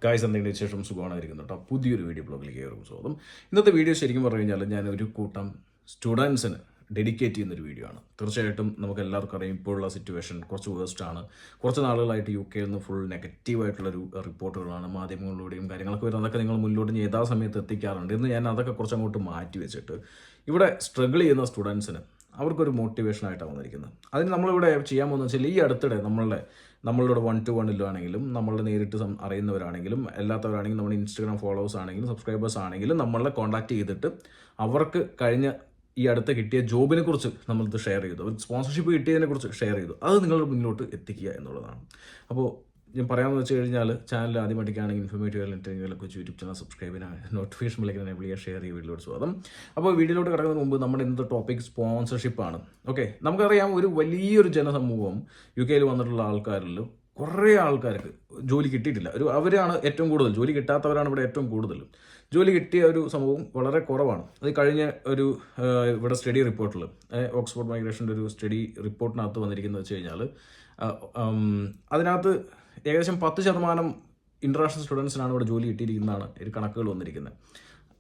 Guys എന്തെങ്കിലും ശേഷം സുഖമായിരിക്കുന്നു കേട്ടോ. പുതിയൊരു വീഡിയോ ബ്ലോഗിലേക്ക് കയറും സ്വാഗതം. ഇന്നത്തെ വീഡിയോ ശരിക്കും പറഞ്ഞു കഴിഞ്ഞാൽ ഞാൻ ഒരു കൂട്ടം സ്റ്റുഡൻസിന് ഡെഡിക്കേറ്റ് ചെയ്യുന്നൊരു വീഡിയോ ആണ്. തീർച്ചയായിട്ടും നമുക്ക് എല്ലാവർക്കും അറിയാം ഇപ്പോഴുള്ള സിറ്റുവേഷൻ കുറച്ച് വേസ്റ്റാണ്. കുറച്ച് നാളുകളായിട്ട് UK നിന്ന് ഫുൾ നെഗറ്റീവായിട്ടുള്ളൊരു റിപ്പോർട്ടുകളാണ് മാധ്യമങ്ങളിലൂടെയും കാര്യങ്ങളൊക്കെ വരുന്നത്. അതൊക്കെ നിങ്ങൾ മുന്നോട്ട് യഥാസമയത്ത് എത്തിക്കാറുണ്ട്. ഇന്ന് ഞാൻ അതൊക്കെ കുറച്ചങ്ങോട്ട് മാറ്റി വെച്ചിട്ട് ഇവിടെ സ്ട്രഗിൾ ചെയ്യുന്ന സ്റ്റുഡൻസിന് അവർക്കൊരു മോട്ടിവേഷനായിട്ടാണ് വന്നിരിക്കുന്നത്. അതിന് നമ്മളിവിടെ ചെയ്യാൻ പോകുന്നത് വെച്ചാൽ ഈ അടുത്തിടെ നമ്മളുടെ 1-to-1 ആണെങ്കിലും നമ്മളെ നേരിട്ട് അറിയുന്നവരാണെങ്കിലും അല്ലാത്തവരാണെങ്കിലും നമ്മുടെ ഇൻസ്റ്റാഗ്രാം ഫോളോവേഴ്സ് ആണെങ്കിലും സബ്സ്ക്രൈബേഴ്സ് ആണെങ്കിലും നമ്മളെ കോൺടാക്ട് ചെയ്തിട്ട് അവർക്ക് കഴിഞ്ഞ ഈ അടുത്ത് കിട്ടിയ ജോബിനെ കുറിച്ച് നമ്മളിത് ഷെയർ ചെയ്തു, ഒരു സ്പോൺസർഷിപ്പ് കിട്ടിയതിനെ കുറിച്ച് ഷെയർ ചെയ്തു. അത് നിങ്ങളുടെ മുന്നിലോട്ട് എത്തിക്കുക എന്നുള്ളതാണ്. അപ്പോൾ ഞാൻ പറയാമെന്ന് വെച്ച് കഴിഞ്ഞാൽ ചാനൽ ആദ്യമായിട്ടാണെങ്കിൽ ഇൻഫോർമേറ്റീവ് എന്തെങ്കിലുമൊക്കെ യൂട്യൂബ് ചാനൽ സബ്സ്ക്രൈബ് ചെയ്യാൻ നോട്ടിഫിക്കേഷൻ വിളിക്കാൻ എനേബിൾ ചെയ്യുക, ഷെയർ ചെയ്യുക. വീഡിയോയിലോട്ട് സ്വാഗതം. അപ്പോൾ വീഡിയോയിലോട്ട് കിടക്കുന്നതിന് മുമ്പ് നമ്മുടെ ഇന്നത്തെ ടോപ്പിക് സ്പോൺസർഷിപ്പാണ്. ഓക്കെ, നമുക്കറിയാം ഒരു വലിയൊരു ജനസമൂഹം UK വന്നിട്ടുള്ള ആൾക്കാരിൽ കുറേ ആൾക്കാർക്ക് ജോലി കിട്ടിയിട്ടില്ല. അവരാണ് ഏറ്റവും കൂടുതൽ, ജോലി കിട്ടാത്തവരാണ് ഇവിടെ ഏറ്റവും കൂടുതൽ. ജോലി കിട്ടിയ ഒരു സംഭവം വളരെ കുറവാണ്. അത് കഴിഞ്ഞ ഇവിടെ സ്റ്റഡി റിപ്പോർട്ടിൽ ഓക്സ്ഫോർഡ് മൈഗ്രേഷൻ്റെ ഒരു സ്റ്റഡി റിപ്പോർട്ടിനകത്ത് വന്നിരിക്കുന്നത് വെച്ച് കഴിഞ്ഞാൽ അതിനകത്ത് ഏകദേശം 10% ഇൻ്റർനാഷണൽ സ്റ്റുഡൻസിനാണ് ഇവിടെ ജോലി കിട്ടിയിരിക്കുന്നതാണ് ഒരു കണക്കുകൾ വന്നിരിക്കുന്നത്.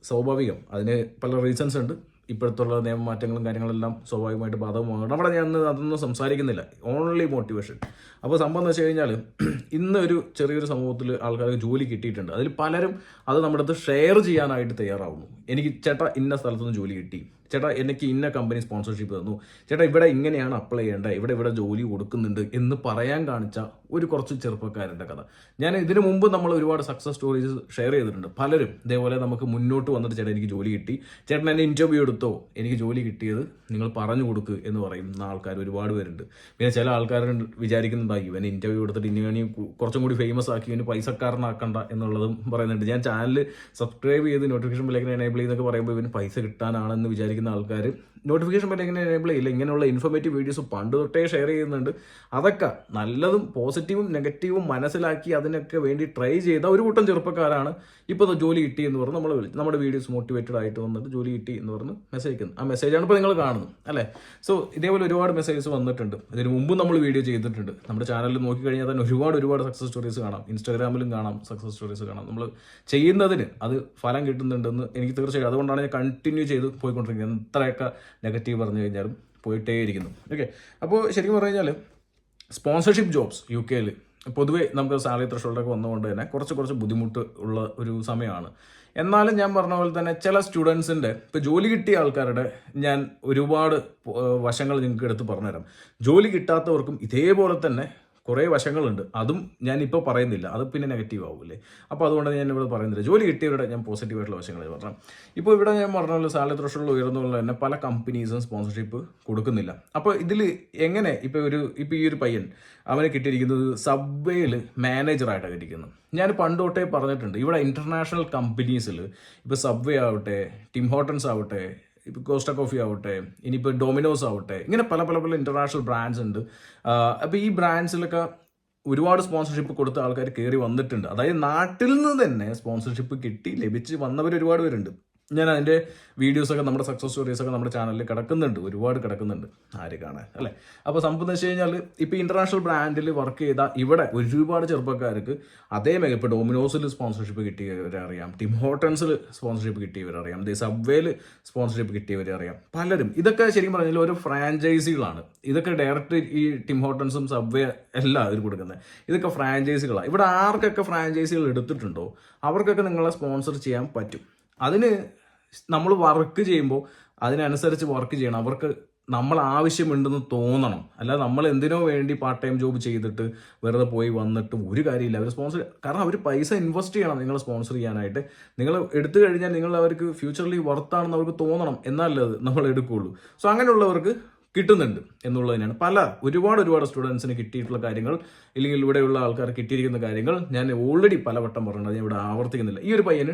സ്വാഭാവികം, അതിന് പല റീസൺസ് ഉണ്ട്. ഇപ്പോഴത്തുള്ള നിയമമാറ്റങ്ങളും കാര്യങ്ങളെല്ലാം സ്വാഭാവികമായിട്ട് ബാധകമാണ്. നമ്മുടെ ഞാൻ അതൊന്നും സംസാരിക്കുന്നില്ല, ഓൺലി മോട്ടിവേഷൻ. അപ്പോൾ സംഭവം എന്ന് വെച്ച് കഴിഞ്ഞാൽ ഇന്ന് ഒരു ചെറിയൊരു സമൂഹത്തിൽ ആൾക്കാർക്ക് ജോലി കിട്ടിയിട്ടുണ്ട്. അതിൽ പലരും അത് നമ്മുടെ അടുത്ത് ഷെയർ ചെയ്യാനായിട്ട് തയ്യാറാവുന്നു. എനിക്ക് ചേട്ടാ ഇന്ന സ്ഥലത്തുനിന്ന് ജോലി കിട്ടി, ചേട്ടാ എനിക്ക് ഇന്ന കമ്പനി സ്പോൺസർഷിപ്പ് തന്നു, ചേട്ടാ ഇവിടെ ഇങ്ങനെയാണ് അപ്ലൈ ചെയ്യേണ്ടത്, ഇവിടെ ജോലി കൊടുക്കുന്നുണ്ട് എന്ന് പറയാൻ കാണിച്ച കുറച്ച് ചെറുപ്പക്കാരുടെ കഥ. ഞാൻ ഇതിനു മുമ്പ് നമ്മൾ ഒരുപാട് സക്സസ് സ്റ്റോറീസ് ഷെയർ ചെയ്തിട്ടുണ്ട്. പലരും ഇതേപോലെ നമുക്ക് മുന്നോട്ട് വന്നിട്ട് ചേട്ടാ എനിക്ക് ജോലി കിട്ടി, ചേട്ടൻ എന്നെ ഇൻ്റർവ്യൂ എടുത്തോ, എനിക്ക് ജോലി കിട്ടിയത് നിങ്ങൾ പറഞ്ഞു കൊടുക്കുക എന്ന് പറയുന്ന ആൾക്കാർ ഒരുപാട് പേരുണ്ട്. പിന്നെ ചില ആൾക്കാർ വിചാരിക്കുന്നുണ്ടായി ഇവൻ ഇൻ്റർവ്യൂ എടുത്തിട്ട് ഇനി കുറച്ചും കൂടി ഫേമസ് ആക്കി ഇവന് പൈസക്കാരനാക്കണ്ട എന്നുള്ളതും പറയുന്നുണ്ട്. ഞാൻ ചാനൽ സബ്സ്ക്രൈബ് ചെയ്ത് നോട്ടിഫിക്കേഷൻ ബെല്ലൈക്കൻ എനേബിൾ ചെയ്യുന്നൊക്കെ പറയുമ്പോൾ ഇവന് പൈസ കിട്ടാനാണെന്ന് വിചാരിക്കുന്ന ആൾക്കാർ നോട്ടിഫിക്കേഷൻ ബെൽ എങ്ങനെ എനേബിൾ ചെയ്യില്ല. ഇങ്ങനെയുള്ള ഇൻഫോർമേറ്റീവ് വീഡിയോസ് പണ്ട് തൊട്ടേ ഷെയർ ചെയ്യുന്നുണ്ട്. അതൊക്കെ നല്ലതും പോസിറ്റീവും നെഗറ്റീവും മനസ്സിലാക്കി അതിനൊക്കെ വേണ്ടി ട്രൈ ചെയ്ത ഒരു കൂട്ടം ചെറുപ്പക്കാരാണ് ഇപ്പോൾ ജോലി കിട്ടി എന്ന് പറഞ്ഞ് നമ്മുടെ വീഡിയോസ് മോട്ടിവേറ്റഡ് ആയിട്ട് വന്നിട്ട് ജോലി കിട്ടി എന്ന് പറഞ്ഞ് മെസ്സേജ് അയക്കുന്നത്. ആ മെസ്സേജാണ് ഇപ്പോൾ നിങ്ങൾ കാണുന്നത് അല്ലേ. സോ ഇതേപോലെ ഒരുപാട് മെസ്സേജസ് വന്നിട്ടുണ്ട്. ഇതിന് മുമ്പ് നമ്മൾ വീഡിയോ ചെയ്തിട്ടുണ്ട്. നമ്മുടെ ചാനലിൽ നോക്കിക്കഴിഞ്ഞാൽ തന്നെ ഒരുപാട് സക്സസ് സ്റ്റോറീസ് കാണാം. ഇൻസ്റ്റാഗ്രാമിലും കാണാം സക്സസ് സ്റ്റോറീസ് കാണാം. നമ്മൾ ചെയ്യുന്നതിന് അത് ഫലം കിട്ടുന്നുണ്ടെന്ന് എനിക്ക് തീർച്ചയായും, അതുകൊണ്ടാണ് ഞാൻ കണ്ടിന്യൂ ചെയ്ത് പോയിക്കൊണ്ടിരിക്കുന്നത്. എത്രയൊക്കെ നെഗറ്റീവ് പറഞ്ഞു കഴിഞ്ഞാലും പോയിട്ടേയിരിക്കുന്നു. ഓക്കെ, അപ്പോൾ ശരിക്കും പറഞ്ഞു കഴിഞ്ഞാൽ സ്പോൺസർഷിപ്പ് ജോബ്സ് UK പൊതുവേ നമുക്ക് സാലറി ത്രഷോൾഡൊക്കെ വന്നുകൊണ്ട് തന്നെ കുറച്ച് ബുദ്ധിമുട്ട് ഉള്ള ഒരു സമയമാണ്. എന്നാലും ഞാൻ പറഞ്ഞ പോലെ തന്നെ ചില സ്റ്റുഡൻസിൻ്റെ ഇപ്പോൾ ജോലി കിട്ടിയ ആൾക്കാരുടെ ഞാൻ ഒരുപാട് വശങ്ങൾ നിങ്ങൾക്ക് എടുത്ത് പറഞ്ഞുതരാം. ജോലി കിട്ടാത്തവർക്കും ഇതേപോലെ തന്നെ കുറേ വശങ്ങളുണ്ട്. അതും ഞാനിപ്പോൾ പറയുന്നില്ല, അത് പിന്നെ നെഗറ്റീവ് ആവില്ലേ. അപ്പോൾ അതുകൊണ്ട് ഞാൻ ഇവിടെ പറയുന്നില്ല. ജോലി കിട്ടിയവരുടെ ഞാൻ പോസിറ്റീവായിട്ടുള്ള വശങ്ങൾ പറഞ്ഞു. ഇപ്പോൾ ഇവിടെ ഞാൻ പറഞ്ഞ സാലറി ത്രഷോൾഡ് ഉയർന്നുള്ള തന്നെ പല കമ്പനീസും സ്പോൺസർഷിപ്പ് കൊടുക്കുന്നില്ല. അപ്പോൾ ഇതിൽ എങ്ങനെ ഇപ്പോൾ ഈ ഒരു പയ്യൻ അവന് കിട്ടിയിരിക്കുന്നത് സബ്വേയിൽ മാനേജറായിട്ടാണ് കിട്ടിയിരിക്കുന്നത്. ഞാൻ പണ്ട് തൊട്ടേ പറഞ്ഞിട്ടുണ്ട്, ഇവിടെ ഇൻ്റർനാഷണൽ കമ്പനീസിൽ ഇപ്പോൾ സബ്വേ ആവട്ടെ, ടിം ഹോട്ടൻസ് ആവട്ടെ, ഇപ്പോൾ കോസ്റ്റ കോഫി ആവട്ടെ, ഇനിയിപ്പോൾ ഡൊമിനോസ് ആവട്ടെ, ഇങ്ങനെ പല ഇൻ്റർനാഷണൽ ബ്രാൻഡ്സ് ഉണ്ട്. അപ്പോൾ ഈ ബ്രാൻഡ്സിലൊക്കെ ഒരുപാട് സ്പോൺസർഷിപ്പ് കൊടുത്ത ആൾക്കാർ കയറി വന്നിട്ടുണ്ട്. അതായത് നാട്ടിൽ നിന്ന് തന്നെ സ്പോൺസർഷിപ്പ് ലഭിച്ച് വന്നവർ ഒരുപാട് പേരുണ്ട്. ഞാൻ അതിൻ്റെ വീഡിയോസൊക്കെ നമ്മുടെ സക്സസ് സ്റ്റോറീസൊക്കെ നമ്മുടെ ചാനലിൽ ഒരുപാട് കിടക്കുന്നുണ്ട്, ആര് കാണാൻ അല്ലേ. അപ്പോൾ സംഭവം എന്ന് വെച്ച് കഴിഞ്ഞാൽ ഇപ്പോൾ ഇൻ്റർനാഷണൽ ബ്രാൻഡിൽ വർക്ക് ചെയ്ത ഇവിടെ ഒരുപാട് ചെറുപ്പക്കാർക്ക് അതേ ഇപ്പോൾ ഡൊമിനോസിൽ സ്പോൺസർഷിപ്പ് കിട്ടിയവരെ അറിയാം, ടിം ഹോട്ടൻസിൽ സ്പോൺസർഷിപ്പ് കിട്ടിയവരെ അറിയാം, സബ്വേയിൽ സ്പോൺസർഷിപ്പ് കിട്ടിയവരെ അറിയാം. പലരും ഇതൊക്കെ ശരിക്കും പറഞ്ഞാൽ ഒരു ഫ്രാഞ്ചൈസികളാണ്. ഇതൊക്കെ ഡയറക്റ്റ് ഈ ടിം ഹോട്ടൻസും സബ്വേ എല്ലാം അവർ കൊടുക്കുന്നത്. ഇതൊക്കെ ഫ്രാഞ്ചൈസികളാണ്. ഇവിടെ ആർക്കൊക്കെ ഫ്രാഞ്ചൈസികൾ എടുത്തിട്ടുണ്ടോ അവർക്കൊക്കെ നിങ്ങളെ സ്പോൺസർ ചെയ്യാൻ പറ്റും. അതിന് നമ്മൾ വർക്ക് ചെയ്യുമ്പോൾ അതിനനുസരിച്ച് വർക്ക് ചെയ്യണം. അവർക്ക് നമ്മൾ ആവശ്യമുണ്ടെന്ന് തോന്നണം. അല്ലാതെ നമ്മൾ എന്തിനോ വേണ്ടി പാർട്ട് ടൈം ജോബ് ചെയ്തിട്ട് വെറുതെ പോയി വന്നിട്ട് ഒരു കാര്യമില്ല. അവർ സ്പോൺസർ, കാരണം അവർ പൈസ ഇൻവെസ്റ്റ് ചെയ്യണം നിങ്ങളെ സ്പോൺസർ ചെയ്യാനായിട്ട്. നിങ്ങൾ എടുത്തു കഴിഞ്ഞാൽ നിങ്ങൾ അവർക്ക് ഫ്യൂച്ചറിൽ വർത്താണെന്ന് അവർക്ക് തോന്നണം, എന്നാലേ അത് നമ്മൾ എടുക്കുകയുള്ളൂ. സോ അങ്ങനെയുള്ളവർക്ക് കിട്ടുന്നുണ്ട് എന്നുള്ളതിനാണ് ഒരുപാട് സ്റ്റുഡൻസിന് കിട്ടിയിട്ടുള്ള കാര്യങ്ങൾ, ഇല്ലെങ്കിൽ ഇവിടെയുള്ള ആൾക്കാർ കിട്ടിയിരിക്കുന്ന കാര്യങ്ങൾ ഞാൻ ഓൾറെഡി പലവട്ടം പറഞ്ഞിട്ടുണ്ട്. ഞാൻ ഇവിടെ ആവർത്തിക്കുന്നില്ല. ഈ ഒരു പയ്യന്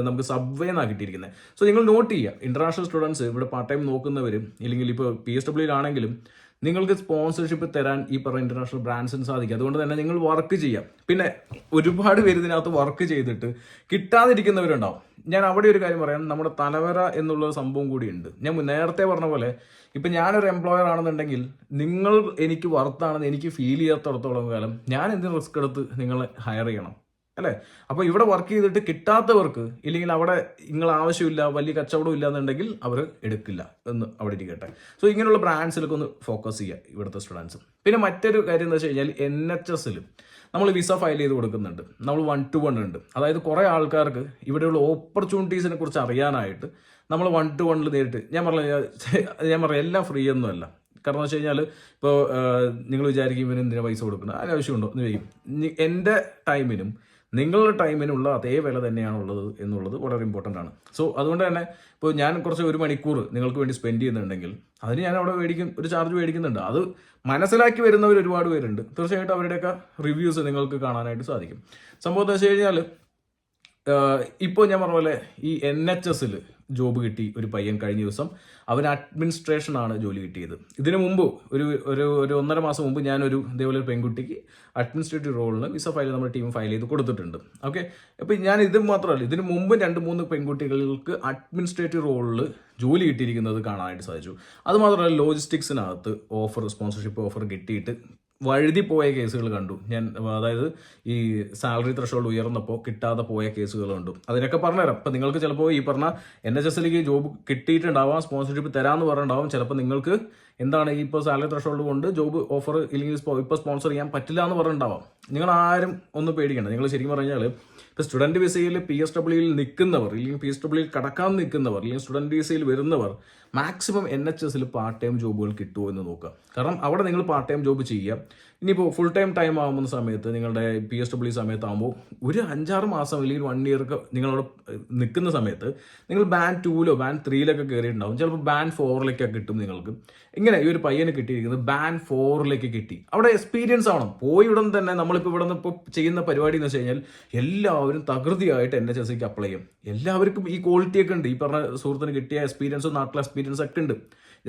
നമുക്ക് സബ്വേ എന്നാണ് കിട്ടിയിരിക്കുന്നത്. സോ നിങ്ങൾ നോട്ട് ചെയ്യുക, ഇന്റർനാഷണൽ സ്റ്റുഡൻസ് ഇവിടെ പാർട്ട് ടൈം നോക്കുന്നവരും ഇല്ലെങ്കിൽ ഇപ്പോൾ PSW ആണെങ്കിലും നിങ്ങൾക്ക് സ്പോൺസർഷിപ്പ് തരാൻ ഈ പറയുന്ന ഇന്റർനാഷണൽ ബ്രാൻഡ്സിന് സാധിക്കും. അതുകൊണ്ട് തന്നെ നിങ്ങൾ വർക്ക് ചെയ്യാം. പിന്നെ ഒരുപാട് പേര് ഇതിനകത്ത് വർക്ക് ചെയ്തിട്ട് കിട്ടാതിരിക്കുന്നവരുണ്ടാവും. ഞാൻ അവിടെ ഒരു കാര്യം പറയാം, നമ്മുടെ തലവര എന്നുള്ള സംഭവം കൂടിയുണ്ട്. ഞാൻ നേരത്തെ പറഞ്ഞ പോലെ ഇപ്പം ഞാനൊരു എംപ്ലോയർ ആണെന്നുണ്ടെങ്കിൽ നിങ്ങൾ എനിക്ക് വർത്താണെന്ന് എനിക്ക് ഫീൽ ചെയ്യാത്തടത്തോളം കാലം ഞാൻ എന്തിനും റിസ്ക് എടുത്ത് നിങ്ങളെ ഹയർ ചെയ്യണം? അല്ലേ? അപ്പോൾ ഇവിടെ വർക്ക് ചെയ്തിട്ട് കിട്ടാത്തവർക്ക് ഇല്ലെങ്കിൽ അവിടെ നിങ്ങൾ ആവശ്യമില്ല, വലിയ കച്ചവടം ഇല്ല എന്നുണ്ടെങ്കിൽ അവർ എടുക്കില്ല എന്ന് അവിടെ ഇരിക്കട്ടെ. സോ ഇങ്ങനെയുള്ള ബ്രാൻഡ്സിലൊക്കെ ഒന്ന് ഫോക്കസ് ചെയ്യുക ഇവിടുത്തെ സ്റ്റുഡൻസ്. പിന്നെ മറ്റൊരു കാര്യം എന്ന് വെച്ച് കഴിഞ്ഞാൽ NHSൽ നമ്മൾ വിസ ഫയൽ ചെയ്ത് കൊടുക്കുന്നുണ്ട്. നമ്മൾ 1-to-1 ഉണ്ട്. അതായത് കുറേ ആൾക്കാർക്ക് ഇവിടെയുള്ള ഓപ്പർച്യൂണിറ്റീസിനെ കുറിച്ച് അറിയാനായിട്ട് നമ്മൾ 1-to-1 നേരിട്ട് ഞാൻ പറഞ്ഞ എല്ലാം ഫ്രീ ഒന്നുമല്ല. കാരണം എന്ന് വെച്ച് കഴിഞ്ഞാൽ ഇപ്പോൾ നിങ്ങൾ വിചാരിക്കും ഇവന് എന്തിനാ പൈസ കൊടുക്കണം, അതിന് ആവശ്യമുണ്ടോ എന്ന് ചോദിക്കും. എൻ്റെ ടൈമിനും നിങ്ങളുടെ ടൈമിനുള്ള അതേ വില തന്നെയാണുള്ളത് എന്നുള്ളത് വളരെ ഇമ്പോർട്ടൻ്റ് ആണ്. സോ അതുകൊണ്ട് തന്നെ ഇപ്പോൾ ഞാൻ കുറച്ച് 1 മണിക്കൂർ നിങ്ങൾക്ക് വേണ്ടി സ്പെൻഡ് ചെയ്യുന്നുണ്ടെങ്കിൽ അതിന് ഞാൻ അവിടെ ഒരു ചാർജ് മേടിക്കുന്നുണ്ട്. അത് മനസ്സിലാക്കി വരുന്നവർ ഒരുപാട് പേരുണ്ട്. തീർച്ചയായിട്ടും അവരുടെയൊക്കെ റിവ്യൂസ് നിങ്ങൾക്ക് കാണാനായിട്ട് സാധിക്കും. സംഭവം എന്ന് വെച്ച് കഴിഞ്ഞാൽ ഇപ്പോൾ ഞാൻ പറഞ്ഞ പോലെ ഈ NHSൽ ജോബ് കിട്ടി ഒരു പയ്യൻ കഴിഞ്ഞ ദിവസം. അവന് അഡ്മിനിസ്ട്രേഷനാണ് ജോലി കിട്ടിയത്. ഇതിനു മുമ്പ് ഒരു 1.5 മാസം മുമ്പ് ഞാനൊരു ഇതേപോലെ ഒരു പെൺകുട്ടിക്ക് അഡ്മിനിസ്ട്രേറ്റീവ് റോളിന് വിസ ഫയൽ നമ്മുടെ ടീം ഫയൽ ചെയ്ത് കൊടുത്തിട്ടുണ്ട്. ഓക്കെ, അപ്പോൾ ഞാൻ ഇത് മാത്രമല്ല, ഇതിന് മുമ്പ് 2-3 പെൺകുട്ടികൾക്ക് അഡ്മിനിസ്ട്രേറ്റീവ് റോളിൽ ജോലി കിട്ടിയിരിക്കുന്നത് കാണാനായിട്ട് സാധിച്ചു. അതുമാത്രമല്ല ലോജിസ്റ്റിക്സിനകത്ത് സ്പോൺസർഷിപ്പ് ഓഫർ കിട്ടിയിട്ട് വഴുതി പോയ കേസുകൾ കണ്ടു ഞാൻ. അതായത് ഈ സാലറി ത്രഷോൾഡ് ഉയർന്നപ്പോൾ കിട്ടാതെ പോയ കേസുകൾ കണ്ടു. അതിനൊക്കെ പറഞ്ഞുതരാം. ഇപ്പം നിങ്ങൾക്ക് ചിലപ്പോൾ ഈ പറഞ്ഞ NHSലേക്ക് ജോബ് കിട്ടിയിട്ടുണ്ടാവാം, സ്പോൺസർഷിപ്പ് തരാമെന്ന് പറഞ്ഞിട്ടുണ്ടാവും. ചിലപ്പോൾ നിങ്ങൾക്ക് എന്താണ് ഈ ഇപ്പോൾ സാലറി ത്രഷോൾഡ് കൊണ്ട് ജോബ് ഓഫർ ഇല്ലെങ്കിൽ ഇപ്പോൾ സ്പോൺസർ ചെയ്യാൻ പറ്റില്ല എന്ന് പറഞ്ഞിട്ടുണ്ടാവാം. നിങ്ങൾ ആരും ഒന്ന് പേടിക്കണം. നിങ്ങൾ ശരിക്കും പറഞ്ഞാൽ ഇപ്പോൾ സ്റ്റുഡൻറ്റ് വിസയിൽ PSWയിൽ നിൽക്കുന്നവർ ഇല്ലെങ്കിൽ PSWയിൽ കടക്കാൻ നിൽക്കുന്നവർ അല്ലെങ്കിൽ സ്റ്റുഡൻറ്റ് വിസയിൽ വരുന്നവർ മാക്സിമം NHSൽ പാർട്ട് ടൈം ജോബുകൾ കിട്ടുമോ എന്ന് നോക്കുക. കാരണം അവിടെ നിങ്ങൾ പാർട്ട് ടൈം ജോബ് ചെയ്യുക. ഇനിയിപ്പോൾ ഫുൾ ടൈം ആകുന്ന സമയത്ത് നിങ്ങളുടെ PSW സമയത്താകുമ്പോൾ ഒരു 5-6 മാസം അല്ലെങ്കിൽ 1 ഇയർ നിങ്ങളവിടെ നിൽക്കുന്ന സമയത്ത് നിങ്ങൾ ബാൻഡ് 2-ലോ ബാൻഡ് 3-ലൊക്കെ കയറിയിട്ടുണ്ടാവും. ചിലപ്പോൾ ബാൻഡ് 4-ലേക്കൊക്കെ കിട്ടും നിങ്ങൾക്ക്. ഇങ്ങനെ ഈ ഒരു പയ്യന് കിട്ടിയിരിക്കുന്നത് ബാൻഡ് 4-ലേക്ക് കിട്ടി. അവിടെ എക്സ്പീരിയൻസ് ആവണം. പോയി ഉടൻ തന്നെ നമ്മളിപ്പോൾ ഇവിടെ നിന്ന് ഇപ്പോൾ ചെയ്യുന്ന പരിപാടി എന്ന് വെച്ച് കഴിഞ്ഞാൽ എല്ലാവരും തകൃതിയായിട്ട് NHSക്ക് അപ്ലൈ ചെയ്യും. എല്ലാവർക്കും ഈ ക്വാളിറ്റിയൊക്കെ ഉണ്ട്. ഈ പറഞ്ഞ സുഹൃത്തിന് കിട്ടിയ എക്സ്പീരിയൻസും നാട്ടിലെ എക്സ്പീരിയൻസ് ഒക്കെ ഉണ്ട്.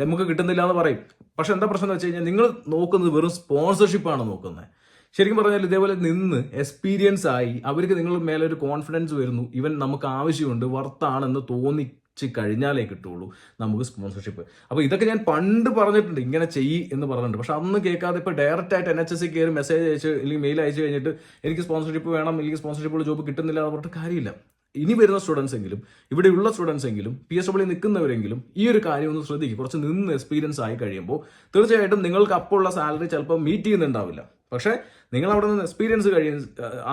നമുക്ക് കിട്ടുന്നില്ല എന്ന് പറയും. പക്ഷെ എന്താ പ്രശ്നം എന്ന് വെച്ച് കഴിഞ്ഞാൽ നിങ്ങൾ നോക്കുന്നത് വെറും സ്പോൺസർഷിപ്പാണ് നോക്കുന്നത്. ശരിക്കും പറഞ്ഞാൽ ഇതേപോലെ നിന്ന് എക്സ്പീരിയൻസ് ആയി അവർക്ക് നിങ്ങൾ മേലെ ഒരു കോൺഫിഡൻസ് വരുന്നു, ഇവൻ നമുക്ക് ആവശ്യമുണ്ട്, വർത്താണെന്ന് തോന്നിച്ച് കഴിഞ്ഞാലേ കിട്ടുള്ളൂ നമുക്ക് സ്പോൺസർഷിപ്പ്. അപ്പോൾ ഇതൊക്കെ ഞാൻ പണ്ട് പറഞ്ഞിട്ടുണ്ട്, ഇങ്ങനെ ചെയ്യ് എന്ന് പറഞ്ഞിട്ടുണ്ട്. പക്ഷെ അന്ന് കേൾക്കാതെ ഇപ്പോൾ ഡയറക്റ്റ് ആയിട്ട് NHSക്ക് കയറി മെസ്സേജ് അയച്ച് അല്ലെങ്കിൽ മെയിൽ അയച്ചു കഴിഞ്ഞിട്ട് എനിക്ക് സ്പോൺസർഷിപ്പ് വേണം അല്ലെങ്കിൽ സ്പോൺസർഷിപ്പുള്ള ജോബ് കിട്ടുന്നില്ല എന്ന് പറഞ്ഞിട്ട് കാര്യമില്ല. ഇനി വരുന്ന സ്റ്റുഡൻസ് എങ്കിലും ഇവിടെയുള്ള സ്റ്റുഡൻസ് എങ്കിലും PSW നിൽക്കുന്നവരെങ്കിലും ഈ ഒരു കാര്യം ഒന്ന് ശ്രദ്ധിക്കും. കുറച്ച് നിന്ന് എക്സ്പീരിയൻസ് ആയി കഴിയുമ്പോൾ തീർച്ചയായിട്ടും നിങ്ങൾക്ക് അപ്പോഴുള്ള സാലറി ചിലപ്പോൾ മീറ്റ് ചെയ്യുന്നുണ്ടാവില്ല. പക്ഷേ നിങ്ങൾ അവിടെ നിന്ന് എക്സ്പീരിയൻസ്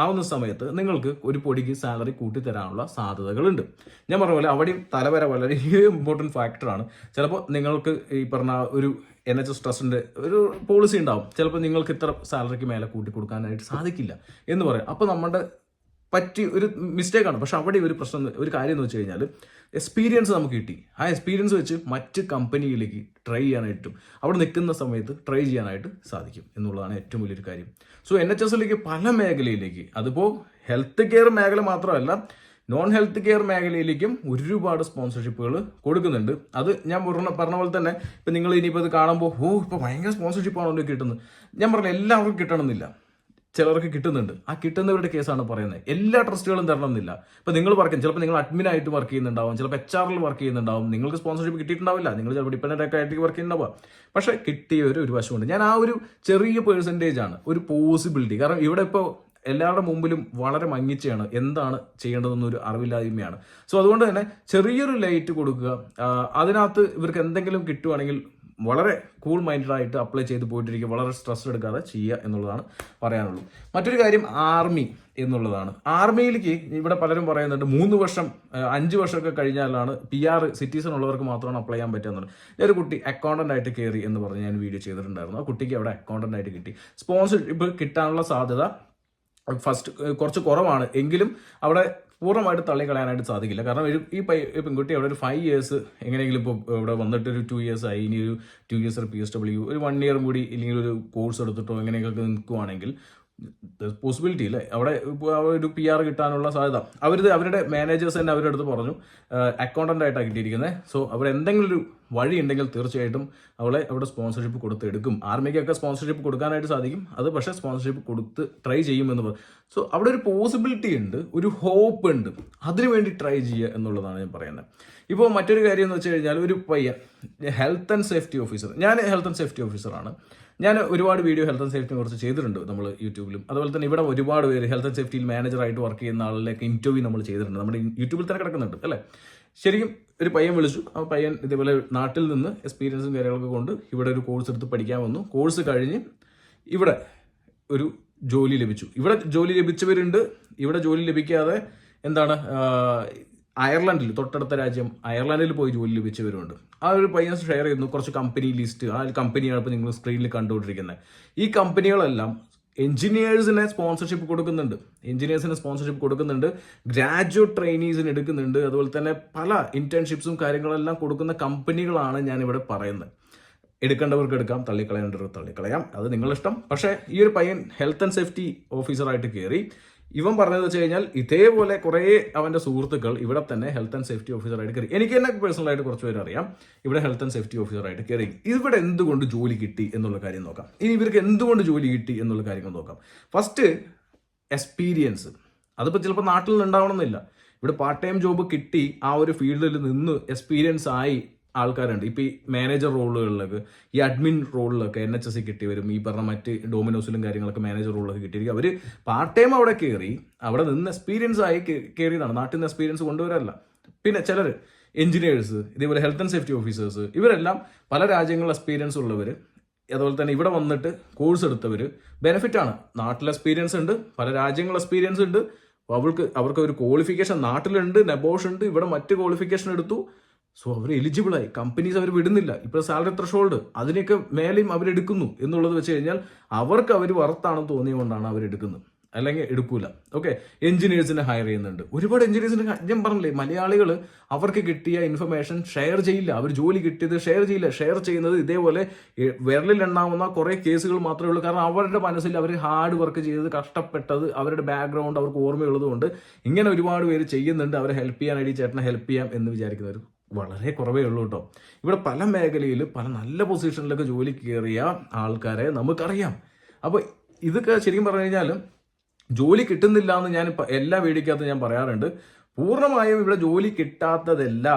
ആവുന്ന സമയത്ത് നിങ്ങൾക്ക് ഒരു പൊടിക്ക് സാലറി കൂട്ടിത്തരാനുള്ള സാധ്യതകളുണ്ട്. ഞാൻ പറഞ്ഞ പോലെ അവിടെയും തലവര വളരെ ഇമ്പോർട്ടൻറ്റ് ഫാക്ടറാണ്. ചിലപ്പോൾ നിങ്ങൾക്ക് ഈ പറഞ്ഞ ഒരു NHS ട്രസ്റ്റിൻ്റെ ഒരു പോളിസി ഉണ്ടാവും. ചിലപ്പോൾ നിങ്ങൾക്ക് ഇത്ര സാലറിക്ക് മേലെ കൂട്ടി കൊടുക്കാനായിട്ട് സാധിക്കില്ല എന്ന് പറയാം. അപ്പോൾ നമ്മുടെ ഒരു മിസ്റ്റേക്കാണ്. പക്ഷെ അവിടെ ഒരു കാര്യം എന്ന് വെച്ച് കഴിഞ്ഞാൽ എക്സ്പീരിയൻസ് നമുക്ക് കിട്ടി. ആ എക്സ്പീരിയൻസ് വെച്ച് മറ്റ് കമ്പനിയിലേക്ക് ട്രൈ ചെയ്യാനായിട്ടും അവിടെ നിൽക്കുന്ന സമയത്ത് ട്രൈ ചെയ്യാനായിട്ട് സാധിക്കും എന്നുള്ളതാണ് ഏറ്റവും വലിയൊരു കാര്യം. സോ NHSലേക്ക് പല മേഖലയിലേക്ക്, അതിപ്പോൾ ഹെൽത്ത് കെയർ മേഖല മാത്രമല്ല നോൺ ഹെൽത്ത് കെയർ മേഖലയിലേക്കും ഒരുപാട് സ്പോൺസർഷിപ്പുകൾ കൊടുക്കുന്നുണ്ട്. അത് ഞാൻ പറഞ്ഞ പോലെ തന്നെ ഇപ്പം നിങ്ങൾ ഇനിയിപ്പോൾ ഇത് കാണുമ്പോൾ ഇപ്പോൾ ഭയങ്കര സ്പോൺസർഷിപ്പാണല്ലോ കിട്ടുന്നത്. ഞാൻ പറഞ്ഞ എല്ലാവർക്കും കിട്ടണമെന്നില്ല, ചിലർക്ക് കിട്ടുന്നുണ്ട്. ആ കിട്ടുന്നവരുടെ കേസാണ് പറയുന്നത്. എല്ലാ ട്രസ്റ്റുകളും തരണമെന്നില്ല. ഇപ്പം നിങ്ങൾ ചിലപ്പോൾ നിങ്ങൾ അഡ്മിനായിട്ട് വർക്ക് ചെയ്യുന്നുണ്ടാവും, ചിലപ്പോൾ HRൽ വർക്ക് ചെയ്യുന്നുണ്ടാവും. നിങ്ങൾക്ക് സ്പോൺസർഷിപ്പ് കിട്ടിയിട്ടുണ്ടാവില്ല, നിങ്ങൾ ചിലപ്പോൾ ഡിപ്പെൻഡൻ്റ് ആയിട്ട് വർക്ക് ചെയ്യുന്നുണ്ടാവുക. പക്ഷേ കിട്ടിയവർ ഒരു വശമുണ്ട്. ഞാൻ ആ ഒരു ചെറിയ പെർസെൻറ്റേജാണ് ഒരു പോസിബിലിറ്റി. കാരണം ഇവിടെ ഇപ്പോൾ എല്ലാവരുടെ മുമ്പിലും വളരെ മങ്ങിച്ചയാണ്, എന്താണ് ചെയ്യേണ്ടതെന്നൊരു അറിവില്ലായ്മയാണ്. സോ അതുകൊണ്ട് തന്നെ ചെറിയൊരു ലൈറ്റ് കൊടുക്കുക. അതിനകത്ത് ഇവർക്ക് എന്തെങ്കിലും കിട്ടുവാണെങ്കിൽ വളരെ കൂൾ മൈൻഡഡ് ആയിട്ട് അപ്ലൈ ചെയ്ത് പോയിട്ടിരിക്കുക, വളരെ സ്ട്രെസ് എടുക്കാതെ ചെയ്യുക എന്നുള്ളതാണ് പറയാനുള്ളൂ. മറ്റൊരു കാര്യം ആർമി എന്നുള്ളതാണ്. ആർമിയിലേക്ക് ഇവിടെ പലരും പറയുന്നുണ്ട് 3 വർഷം 5 വർഷമൊക്കെ കഴിഞ്ഞാലാണ് PR സിറ്റിസൺ ഉള്ളവർക്ക് മാത്രമാണ് അപ്ലൈ ചെയ്യാൻ പറ്റുക എന്നുള്ളത്. ഒരു കുട്ടി അക്കൗണ്ടൻ്റ് ആയിട്ട് കയറി എന്ന് പറഞ്ഞ് ഞാൻ വീഡിയോ ചെയ്തിട്ടുണ്ടായിരുന്നു. ആ കുട്ടിക്ക് അവിടെ അക്കൗണ്ടൻ്റ് ആയിട്ട് കിട്ടി. സ്പോൺസർഷിപ്പ് കിട്ടാനുള്ള സാധ്യത കുറച്ച് കുറവാണ്. എങ്കിലും അവിടെ പൂർണ്ണമായിട്ട് തള്ളിക്കളയാനായിട്ട് സാധിക്കില്ല. കാരണം ഈ പെൺകുട്ടി അവിടെ ഒരു 5 ഇയേഴ്സ് എങ്ങനെയെങ്കിലും ഇപ്പോൾ ഇവിടെ വന്നിട്ട് ഒരു 2 ഇയേഴ്സ് ആയി, ഇനി ഒരു 2 ഇയേഴ്സ് PSW ഒരു 1 ഇയറും കൂടി ഇല്ലെങ്കിൽ ഒരു കോഴ്സ് എടുത്തിട്ടോ എങ്ങനെയൊക്കെ നിൽക്കുവാണെങ്കിൽ പോസിബിലിറ്റി അല്ലേ അവിടെ ഒരു PR കിട്ടാനുള്ള സാധ്യത. അവരുടെ മാനേജേഴ്സ് തന്നെ അവരുടെ അടുത്ത് പറഞ്ഞു അക്കൗണ്ടൻ്റ് ആയിട്ടാണ് കിട്ടിയിരിക്കുന്നത്. സോ അവരെന്തെങ്കിലും ഒരു വഴി ഉണ്ടെങ്കിൽ തീർച്ചയായിട്ടും അവിടെ സ്പോൺസർഷിപ്പ് കൊടുത്ത് എടുക്കും. ആർമിക്കൊക്കെ സ്പോൺസർഷിപ്പ് കൊടുക്കാനായിട്ട് സാധിക്കും. അത് പക്ഷേ സ്പോൺസർഷിപ്പ് കൊടുത്ത് ട്രൈ ചെയ്യുമെന്ന് പറയും. സോ അവിടെ ഒരു പോസിബിലിറ്റി ഉണ്ട്, ഒരു ഹോപ്പ് ഉണ്ട്. അതിനുവേണ്ടി ട്രൈ ചെയ്യുക എന്നുള്ളതാണ് ഞാൻ പറയുന്നത്. ഇപ്പോൾ മറ്റൊരു കാര്യം എന്ന് വെച്ച് കഴിഞ്ഞാൽ ഒരു പയ്യൻ ഹെൽത്ത് ആൻഡ് സേഫ്റ്റി ഓഫീസർ, ഞാൻ ഹെൽത്ത് ആൻഡ് സേഫ്റ്റി ഓഫീസറാണ്. ഞാൻ ഒരുപാട് വീഡിയോ ഹെൽത്ത് ആൻഡ് സേഫ്റ്റിനെ കുറിച്ച് ചെയ്തിട്ടുണ്ട് നമ്മൾ യൂട്യൂബിലും. അതുപോലെ തന്നെ ഇവിടെ ഒരുപാട് പേര് ഹെൽത്ത് ആൻഡ് സേഫ്റ്റിയിൽ മാനേജറായിട്ട് വർക്ക് ചെയ്യുന്ന ആളിലേക്ക് ഇന്റർവ്യൂ നമ്മൾ ചെയ്തിട്ടുണ്ട്. നമ്മുടെ യൂട്യൂബിൽ തന്നെ കിടക്കുന്നുണ്ട് അല്ലേ. ശരിക്കും ഒരു പയ്യൻ വിളിച്ചു. ആ പയ്യൻ ഇതേപോലെ നാട്ടിൽ നിന്ന് എക്സ്പീരിയൻസും കാര്യങ്ങളൊക്കെ കൊണ്ട് ഇവിടെ ഒരു കോഴ്സ് എടുത്ത് പഠിക്കാൻ വന്നു. കോഴ്സ് കഴിഞ്ഞ് ഇവിടെ ഒരു ജോലി ലഭിച്ചു. ഇവിടെ ജോലി ലഭിച്ചവരുണ്ട്, ഇവിടെ ജോലി ലഭിക്കാതെ അയർലൻഡിൽ, തൊട്ടടുത്ത രാജ്യം അയർലൻഡിൽ പോയി ജോലി ലഭിച്ചവരുണ്ട്. ആ ഒരു പയ്യൻ ഷെയർ ചെയ്യുന്നു കുറച്ച് കമ്പനി ലിസ്റ്റ്. ആ കമ്പനിയാണ് ഇപ്പോൾ നിങ്ങൾ സ്ക്രീനിൽ കണ്ടുകൊണ്ടിരിക്കുന്നത്. ഈ കമ്പനികളെല്ലാം എഞ്ചിനീയേഴ്സിനെ സ്പോൺസർഷിപ്പ് കൊടുക്കുന്നുണ്ട്, ഗ്രാജുവേറ്റ് ട്രെയിനീസിന് എടുക്കുന്നുണ്ട്, അതുപോലെ തന്നെ പല ഇന്റേൺഷിപ്സും കാര്യങ്ങളെല്ലാം കൊടുക്കുന്ന കമ്പനികളാണ് ഞാനിവിടെ പറയുന്നത്. എടുക്കേണ്ടവർക്ക് എടുക്കാം, തള്ളിക്കളയേണ്ടവർക്ക് തള്ളിക്കളയാം, അത് നിങ്ങളിഷ്ടം. പക്ഷേ ഈ ഒരു പയ്യൻ ഹെൽത്ത് ആൻഡ് സേഫ്റ്റി ഓഫീസറായിട്ട് കയറി. ഇവൻ പറഞ്ഞതെന്ന് വെച്ച് കഴിഞ്ഞാൽ ഇതേപോലെ കുറേ അവൻ്റെ സുഹൃത്തുക്കൾ ഇവിടെ തന്നെ ഹെൽത്ത് ആൻഡ് സേഫ്റ്റി ഓഫീസറായിട്ട് കയറി. എനിക്ക് തന്നെ പേഴ്സണലായിട്ട് കുറച്ച് പേര് അറിയാം ഇവിടെ ഹെൽത്ത് ആൻഡ് സേഫ്റ്റി ഓഫീസറായിട്ട് കയറി. ഇവിടെ എന്തുകൊണ്ട് ജോലി കിട്ടി എന്നുള്ള കാര്യം നോക്കാം. ഇനി ഇവർക്ക് എന്തുകൊണ്ട് ജോലി കിട്ടി എന്നുള്ള കാര്യങ്ങൾ നോക്കാം. First, experience. അതിപ്പോൾ ചിലപ്പോൾ നാട്ടിൽ നിന്ന് ഉണ്ടാവണമെന്നില്ല. ഇവിടെ പാർട്ട് ടൈം ജോബ് കിട്ടി ആ ഒരു ഫീൽഡിൽ നിന്ന് എക്സ്പീരിയൻസ് ആയി ആൾക്കാരുണ്ട്. ഇപ്പോൾ ഈ മാനേജർ റോളുകളിലൊക്കെ, ഈ അഡ്മിൻ റോളിലൊക്കെ NHS കിട്ടിവരും, ഈ പറഞ്ഞ മറ്റ് ഡൊമിനോസിലും കാര്യങ്ങളൊക്കെ മാനേജർ റോളിലൊക്കെ കിട്ടിയിരിക്കും. അവർ പാർട്ട് ടൈം അവിടെ കയറി, അവിടെ നിന്ന് എക്സ്പീരിയൻസ് ആയി കയറിയതാണ്, നാട്ടിൽ നിന്ന് എക്സ്പീരിയൻസ് കൊണ്ടുവരല്ല. പിന്നെ ചിലർ എഞ്ചിനീയേഴ്സ്, ഇതേപോലെ ഹെൽത്ത് ആൻഡ് സേഫ്റ്റി ഓഫീസേഴ്സ്, ഇവരെല്ലാം പല രാജ്യങ്ങളിൽ എക്സ്പീരിയൻസ് ഉള്ളവർ, അതുപോലെ തന്നെ ഇവിടെ വന്നിട്ട് കോഴ്സ് എടുത്തവർ. ബെനിഫിറ്റാണ്, നാട്ടിൽ എക്സ്പീരിയൻസ് ഉണ്ട്, പല രാജ്യങ്ങളിൽ എക്സ്പീരിയൻസ് ഉണ്ട്, അവർക്ക് ഒരു ക്വാളിഫിക്കേഷൻ നാട്ടിലുണ്ട്, നെബോഷ് ഉണ്ട്, ഇവിടെ മറ്റ് ക്വാളിഫിക്കേഷൻ എടുത്തു. സോ അവർ എലിജിബിളായി. കമ്പനീസ് അവർ വിടുന്നില്ല. ഇപ്പോൾ സാലറി ത്രഷോൾഡ് അതിനൊക്കെ മേലെയും അവരെടുക്കുന്നു എന്നുള്ളത് വെച്ച് കഴിഞ്ഞാൽ അവർക്ക് അവർ വറുത്താണെന്ന് തോന്നിയുകൊണ്ടാണ് അവരെടുക്കുന്നത്, അല്ലെങ്കിൽ എടുക്കൂല. ഓക്കെ, എഞ്ചിനീയേഴ്സിനെ ഹയർ ചെയ്യുന്നുണ്ട്. ഒരുപാട് എഞ്ചിനീയേഴ്സിനെ ഞാൻ പറഞ്ഞില്ലേ, മലയാളികൾ അവർക്ക് കിട്ടിയ ഇൻഫർമേഷൻ ഷെയർ ചെയ്യില്ല. അവർ ജോലി കിട്ടിയത് ഷെയർ ചെയ്യില്ല. ഷെയർ ചെയ്യുന്നത് ഇതേപോലെ വിരലിലെണ്ണാവുന്ന കുറേ കേസുകൾ മാത്രമേ ഉള്ളൂ. കാരണം അവരുടെ മനസ്സിൽ അവർ ഹാർഡ് വർക്ക് ചെയ്തത്, കഷ്ടപ്പെട്ടത്, അവരുടെ ബാക്ക്ഗ്രൗണ്ട് അവർക്ക് ഓർമ്മയുള്ളതുകൊണ്ട് ഇങ്ങനെ ഒരുപാട് പേര് ചെയ്യുന്നുണ്ട്. അവരെ ഹെൽപ്പ് ചെയ്യാനായിട്ട് ചേട്ടനെ ഹെൽപ്പ് ചെയ്യാം എന്ന് വിചാരിക്കുന്നവർ വളരെ കുറവേ ഉള്ളൂ കേട്ടോ. ഇവിടെ പല മേഖലയിൽ പല നല്ല പൊസിഷനിലൊക്കെ ജോലി കയറിയ ആൾക്കാരെ നമുക്കറിയാം. അപ്പോൾ ഇതൊക്കെ ശരിക്കും പറഞ്ഞു കഴിഞ്ഞാൽ ജോലി കിട്ടുന്നില്ല എന്ന് ഞാൻ എല്ലാ വീഡിയോക്കകത്തും ഞാൻ പറയാറുണ്ട്. പൂർണ്ണമായും ഇവിടെ ജോലി കിട്ടാത്തതല്ല,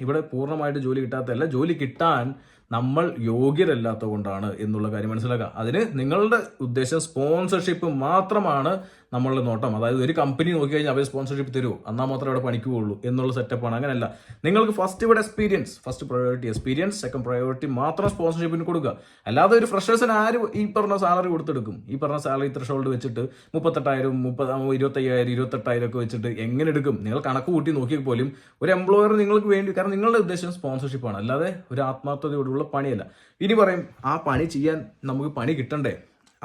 ഇവിടെ പൂർണ്ണമായിട്ട് ജോലി കിട്ടാത്തതല്ല, ജോലി കിട്ടാൻ നമ്മൾ യോഗ്യരല്ലാത്ത കൊണ്ടാണ് എന്നുള്ള കാര്യം മനസ്സിലാക്കുക. അതിന് നിങ്ങളുടെ ഉദ്ദേശം സ്പോൺസർഷിപ്പ് മാത്രമാണ് നമ്മളുടെ നോട്ടം. അതായത് ഒരു കമ്പനി നോക്കി കഴിഞ്ഞാൽ അവർ സ്പോൺസർഷിപ്പ് തരുമോ, എന്നാൽ മാത്രമേ അവിടെ പണിക്കുള്ളൂ എന്നുള്ള സെറ്റപ്പാണ്. അങ്ങനെയല്ല, നിങ്ങൾക്ക് ഫസ്റ്റ് ഇവിടെ experience, first priority experience, second priority മാത്രം സ്പോൺസർഷിപ്പിന് കൊടുക്കുക. അല്ലാതെ ഒരു ഫ്രഷേഴ്സിന് ആര് ഈ പറഞ്ഞ സാലറി കൊടുത്തെടുക്കും? ഈ പറഞ്ഞ സാലറി ത്രഷോൾഡ് വെച്ചിട്ട് 38,000, 25,000, 28,000 ഒക്കെ വെച്ചിട്ട് എങ്ങനെ എടുക്കും? നിങ്ങൾ കണക്ക് കൂട്ടി നോക്കിയാൽ പോലും ഒരു എംപ്ലോയർ നിങ്ങൾക്ക് വേണ്ടി, കാരണം നിങ്ങളുടെ ഉദ്ദേശം സ്പോൺസർഷിപ്പാണ്, അല്ലാതെ ഒരു ആത്മാർത്ഥതയോടുള്ള പണിയല്ല. ഇനി പറയും ആ പണി ചെയ്യാൻ നമുക്ക് പണി കിട്ടണ്ടേ?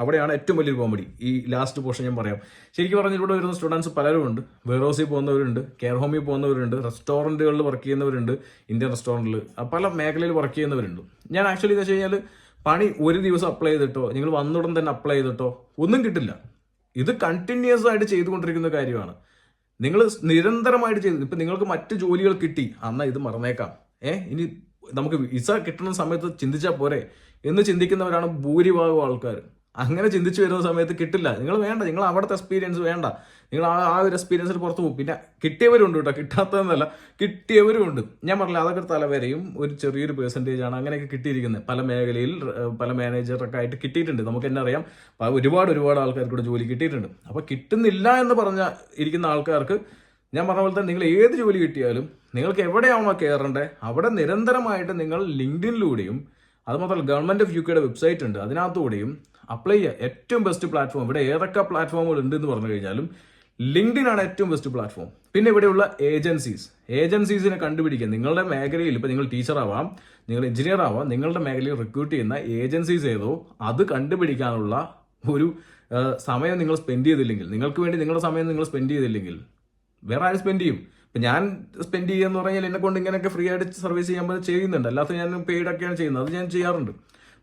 അവിടെയാണ് ഏറ്റവും വലിയൊരു കോമഡി. ഈ ലാസ്റ്റ് പോർഷൻ ഞാൻ പറയാം. ശരിക്കും പറഞ്ഞാൽ ഇവിടെ വരുന്ന സ്റ്റുഡൻസ് പലരും ഉണ്ട്. വെയർഹൗസിൽ പോകുന്നവരുണ്ട്, കെയർ ഹോമിൽ പോകുന്നവരുണ്ട്, റെസ്റ്റോറൻറ്റുകളിൽ വർക്ക് ചെയ്യുന്നവരുണ്ട്, ഇന്ത്യൻ റെസ്റ്റോറൻറ്റിൽ, പല മേഖലയിൽ വർക്ക് ചെയ്യുന്നവരുണ്ട്. ഞാൻ ആക്ച്വലി എന്ന് വെച്ച് കഴിഞ്ഞാൽ പണി ഒരു ദിവസം അപ്ലൈ ചെയ്തിട്ടോ, നിങ്ങൾ വന്നുടൻ തന്നെ അപ്ലൈ ചെയ്തിട്ടോ ഒന്നും കിട്ടില്ല. ഇത് കണ്ടിന്യൂസ് ആയിട്ട് ചെയ്തുകൊണ്ടിരിക്കുന്ന കാര്യമാണ്. നിങ്ങൾ നിരന്തരമായിട്ട് ചെയ്ത്, ഇപ്പം നിങ്ങൾക്ക് മറ്റ് ജോലികൾ കിട്ടി, എന്നാൽ ഇത് മറന്നേക്കാം, ഇനി നമുക്ക് വിസ കിട്ടുന്ന സമയത്ത് ചിന്തിച്ചാൽ പോരെ എന്ന് ചിന്തിക്കുന്നവരാണ് ഭൂരിഭാഗം ആൾക്കാർ. അങ്ങനെ ചിന്തിച്ചു വരുന്ന സമയത്ത് കിട്ടില്ല. നിങ്ങൾ വേണ്ട, നിങ്ങൾ അവിടുത്തെ എക്സ്പീരിയൻസ് വേണ്ട, നിങ്ങൾ ആ ഒരു എക്സ്പീരിയൻസിൽ പുറത്ത് പോകും. പിന്നെ കിട്ടിയവരുണ്ട് കേട്ടോ, കിട്ടാത്തതെന്നല്ല, കിട്ടിയവരും ഉണ്ട്. ഞാൻ പറഞ്ഞില്ല, അതൊക്കെ തലവരെയും ഒരു ചെറിയൊരു പെർസെൻറ്റേജ് ആണ് അങ്ങനെയൊക്കെ കിട്ടിയിരിക്കുന്നത്. പല മേഖലയിൽ പല മാനേജറൊക്കെ ആയിട്ട് കിട്ടിയിട്ടുണ്ട്. നമുക്ക് തന്നെ അറിയാം, ഒരുപാട് ആൾക്കാർക്ക് കൂടെ ജോലി കിട്ടിയിട്ടുണ്ട്. അപ്പോൾ കിട്ടുന്നില്ല എന്ന് ഇരിക്കുന്ന ആൾക്കാർക്ക് ഞാൻ പറഞ്ഞ പോലെ തന്നെ നിങ്ങൾ ഏത് ജോലി കിട്ടിയാലും നിങ്ങൾക്ക് എവിടെയാണോ കയറേണ്ടത് അവിടെ നിരന്തരമായിട്ട് നിങ്ങൾ ലിങ്ക്ഡിനിലൂടെയും, അതുമാത്രമല്ല ഗവൺമെന്റ് ഓഫ് യുകെയുടെ വെബ്സൈറ്റ് ഉണ്ട്, അതിനകത്തൂടെയും അപ്ലൈ ചെയ്യുക. ഏറ്റവും ബെസ്റ്റ് പ്ലാറ്റ്ഫോം ഇവിടെ ഏതൊക്കെ പ്ലാറ്റ്ഫോമുകൾ ഉണ്ട് എന്ന് പറഞ്ഞു കഴിഞ്ഞാലും ലിങ്ക്ഡിൻ ആണ് ഏറ്റവും ബെസ്റ്റ് പ്ലാറ്റ്ഫോം. പിന്നെ ഇവിടെയുള്ള ഏജൻസീസിനെ കണ്ടുപിടിക്കുക. നിങ്ങളുടെ മേഖലയിൽ ഇപ്പോൾ നിങ്ങൾ ടീച്ചർ ആവാം, നിങ്ങൾ എഞ്ചിനീയർ ആവാം, നിങ്ങളുടെ മേഖലയിൽ റിക്രൂട്ട് ചെയ്യുന്ന ഏജൻസീസ് ഏതോ അത് കണ്ടുപിടിക്കാനുള്ള ഒരു സമയം നിങ്ങൾ സ്പെൻഡ് ചെയ്തില്ലെങ്കിൽ, നിങ്ങൾക്ക് വേണ്ടി നിങ്ങളുടെ സമയം നിങ്ങൾ സ്പെൻഡ് ചെയ്തില്ലെങ്കിൽ വേറെ ആരും സ്പെൻഡ് ചെയ്യും. ഇപ്പം ഞാൻ സ്പെൻഡ് ചെയ്യുക പറഞ്ഞാൽ എന്നെ കൊണ്ട് ഇങ്ങനെയൊക്കെ ഫ്രീ ആയിട്ട് സർവീസ് ചെയ്യാൻ ചെയ്യുന്നുണ്ട്, അല്ലാത്ത ഞാൻ പെയ്ഡൊക്കെയാണ് ചെയ്യുന്നത്, അത് ഞാൻ ചെയ്യാറുണ്ട്.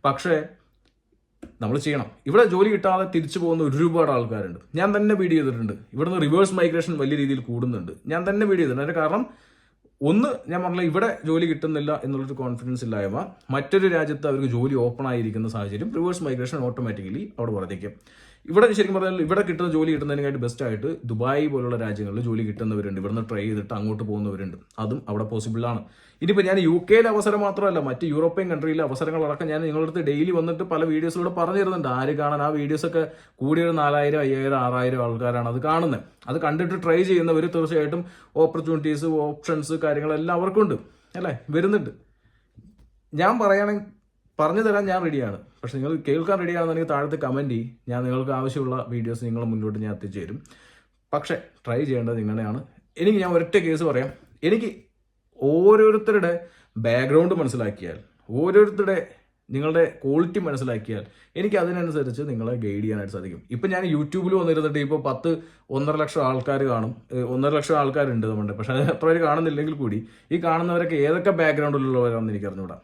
പക്ഷേ നമ്മൾ ചെയ്യണം. ഇവിടെ ജോലി കിട്ടാതെ തിരിച്ചു പോകുന്ന ഒരുപാട് ആൾക്കാരുണ്ട്. ഞാൻ തന്നെ വീഡിയോ ചെയ്തിട്ടുണ്ട്. ഇവിടുന്ന് റിവേഴ്സ് മൈഗ്രേഷൻ വലിയ രീതിയിൽ കൂടുന്നുണ്ട്. ഞാൻ തന്നെ വീഡിയോ ചെയ്തിട്ടുണ്ട്. അതിന് കാരണം ഒന്ന്, ഞാൻ പറഞ്ഞില്ല, ഇവിടെ ജോലി കിട്ടുന്നില്ല എന്നുള്ളൊരു കോൺഫിഡൻസ് ഇല്ലായ്മ, മറ്റൊരു രാജ്യത്ത് അവർക്ക് ജോലി ഓപ്പൺ ആയിരിക്കുന്ന സാഹചര്യം, റിവേഴ്സ് മൈഗ്രേഷൻ ഓട്ടോമാറ്റിക്കലി അവിടെ വർദ്ധിക്കും. ഇവിടെ ശരിക്കും പറഞ്ഞാൽ ഇവിടെ കിട്ടുന്ന ജോലി കിട്ടുന്നതിനായിട്ട് ബെസ്റ്റ് ആയിട്ട് ദുബായ് പോലുള്ള രാജ്യങ്ങളിൽ ജോലി കിട്ടുന്നവരുണ്ട്, ഇവിടുന്ന് ട്രൈ ചെയ്തിട്ട് അങ്ങോട്ട് പോകുന്നവരുണ്ട്, അതും അവിടെ പോസിബിൾ ആണ്. ഇനിയിപ്പോൾ ഞാൻ UK അവസരം മാത്രമല്ല, മറ്റ് യൂറോപ്യൻ കൺട്രിയിലെ അവസരങ്ങളടക്കം ഞാൻ നിങ്ങളുടെ അടുത്ത് ഡെയിലി വന്നിട്ട് പല വീഡിയോസിലൂടെ പറഞ്ഞു തരുന്നുണ്ട്. ആര് കാണാൻ? ആ വീഡിയോസൊക്കെ കൂടിയൊരു 4000, 5000, 6000 ആൾക്കാരാണ് അത് കാണുന്നത്. അത് കണ്ടിട്ട് ട്രൈ ചെയ്യുന്നവർ തീർച്ചയായിട്ടും ഓപ്പർച്യൂണിറ്റീസ്, ഓപ്ഷൻസ്, കാര്യങ്ങളെല്ലാം അവർക്കുണ്ട് അല്ലേ, വരുന്നുണ്ട്. ഞാൻ പറഞ്ഞു തരാൻ ഞാൻ റെഡിയാണ്. പക്ഷെ നിങ്ങൾ കേൾക്കാൻ റെഡിയാണെന്നുണ്ടെങ്കിൽ താഴത്ത് കമൻറ്റ് ചെയ്യും. ഞാൻ നിങ്ങൾക്ക് ആവശ്യമുള്ള വീഡിയോസ് നിങ്ങളുടെ മുന്നോട്ട് ഞാൻ എത്തിച്ചേരും. പക്ഷേ ട്രൈ ചെയ്യേണ്ടത് നിങ്ങളുടെയാണ്. ഞാൻ ഒരൊറ്റ കേസ് പറയാം. എനിക്ക് ഓരോരുത്തരുടെ ബാക്ക്ഗ്രൗണ്ട് മനസ്സിലാക്കിയാൽ, ഓരോരുത്തരുടെ നിങ്ങളുടെ ക്വാളിറ്റി മനസ്സിലാക്കിയാൽ എനിക്ക് അതിനനുസരിച്ച് നിങ്ങളെ ഗൈഡ് ചെയ്യാനായിട്ട് സാധിക്കും. ഇപ്പം ഞാൻ യൂട്യൂബിൽ വന്നിരുന്നിട്ട് ഇപ്പോൾ 1.5 ലക്ഷം ആൾക്കാർ കാണും, 1.5 ലക്ഷം ആൾക്കാരുണ്ട് നമ്മുടെ. പക്ഷേ അത് അത്ര പേര് കാണുന്നില്ലെങ്കിൽ കൂടി ഈ കാണുന്നവരൊക്കെ ഏതൊക്കെ ബാക്ക്ഗ്രൗണ്ടിലുള്ളവരാണെന്ന് എനിക്ക് അറിഞ്ഞുകൂടാ.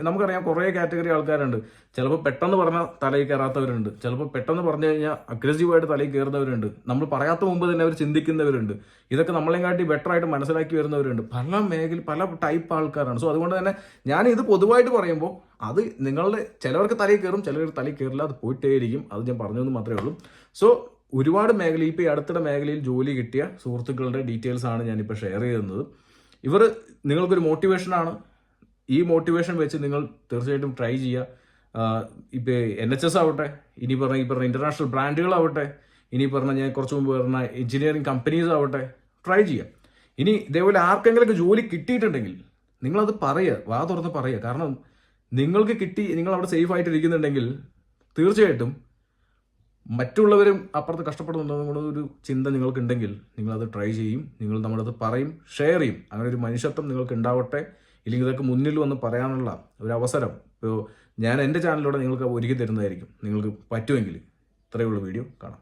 നമുക്കറിയാം കുറേ കാറ്റഗറി ആൾക്കാരുണ്ട്. ചിലപ്പോൾ പെട്ടെന്ന് പറഞ്ഞാൽ തലയിൽ കയറാത്തവരുണ്ട്, ചിലപ്പോൾ പെട്ടെന്ന് പറഞ്ഞു കഴിഞ്ഞാൽ അഗ്രസീവായിട്ട് തലയിൽ കയറുന്നവരുണ്ട്, നമ്മൾ പറയാത്ത മുമ്പ് തന്നെ അവർ ചിന്തിക്കുന്നവരുണ്ട്. ഇതൊക്കെ നമ്മളെക്കാട്ടി ബെറ്റർ ആയിട്ട് മനസ്സിലാക്കി വരുന്നവരുണ്ട്. പല മേഖല, പല ടൈപ്പ് ആൾക്കാരാണ്. സോ അതുകൊണ്ട് തന്നെ ഞാൻ ഇത് പൊതുവായിട്ട് പറയുമ്പോൾ അത് നിങ്ങളുടെ ചിലവർക്ക് തലയിൽ കയറും, ചിലവർക്ക് തലയിൽ കയറില്ല, അത് പോയിട്ടേയിരിക്കും. അത് ഞാൻ പറഞ്ഞതെന്ന് മാത്രമേ ഉള്ളൂ. സോ ഒരുപാട് മേഖല, ഇപ്പോൾ ഈ അടുത്തിടെ മേഖലയിൽ ജോലി കിട്ടിയ സുഹൃത്തുക്കളുടെ ഡീറ്റെയിൽസ് ആണ് ഞാനിപ്പോൾ ഷെയർ ചെയ്യുന്നത്. ഇവർ നിങ്ങൾക്കൊരു മോട്ടിവേഷനാണ്. ഈ മോട്ടിവേഷൻ വെച്ച് നിങ്ങൾ തീർച്ചയായിട്ടും ട്രൈ ചെയ്യുക. ഇപ്പോൾ NHS ആവട്ടെ, ഈ പറഞ്ഞ ഇൻ്റർനാഷണൽ ബ്രാൻഡുകളാവട്ടെ, ഞാൻ കുറച്ച് മുമ്പ് പറഞ്ഞ എഞ്ചിനീയറിംഗ് കമ്പനീസ് ആവട്ടെ, ട്രൈ ചെയ്യുക. ഇനി ഇതേപോലെ ആർക്കെങ്കിലൊക്കെ ജോലി കിട്ടിയിട്ടുണ്ടെങ്കിൽ നിങ്ങളത് പറയുക, വാ തുറന്ന് പറയുക. കാരണം നിങ്ങൾക്ക് കിട്ടി, നിങ്ങൾ അവിടെ സേഫ് ആയിട്ട് ഇരിക്കുന്നുണ്ടെങ്കിൽ തീർച്ചയായിട്ടും മറ്റുള്ളവരും അപ്പുറത്ത് കഷ്ടപ്പെടുന്നുണ്ടെന്നുള്ള ഒരു ചിന്ത നിങ്ങൾക്കുണ്ടെങ്കിൽ നിങ്ങളത് ട്രൈ ചെയ്യും, നിങ്ങൾ നമ്മളത് പറയും, ഷെയർ ചെയ്യും. അങ്ങനെ ഒരു മനുഷ്യത്വം നിങ്ങൾക്ക് ഉണ്ടാവട്ടെ. ഇല്ലെങ്കിൽ ഇതൊക്കെ മുന്നിൽ വന്ന് പറയാനുള്ള ഒരു അവസരം ഇപ്പോൾ ഞാൻ എൻ്റെ ചാനലിലൂടെ നിങ്ങൾക്ക് ഒരുക്കി തരുന്നതായിരിക്കും. നിങ്ങൾക്ക് പറ്റുമെങ്കിൽ ഇത്രയുള്ള വീഡിയോ കാണാം.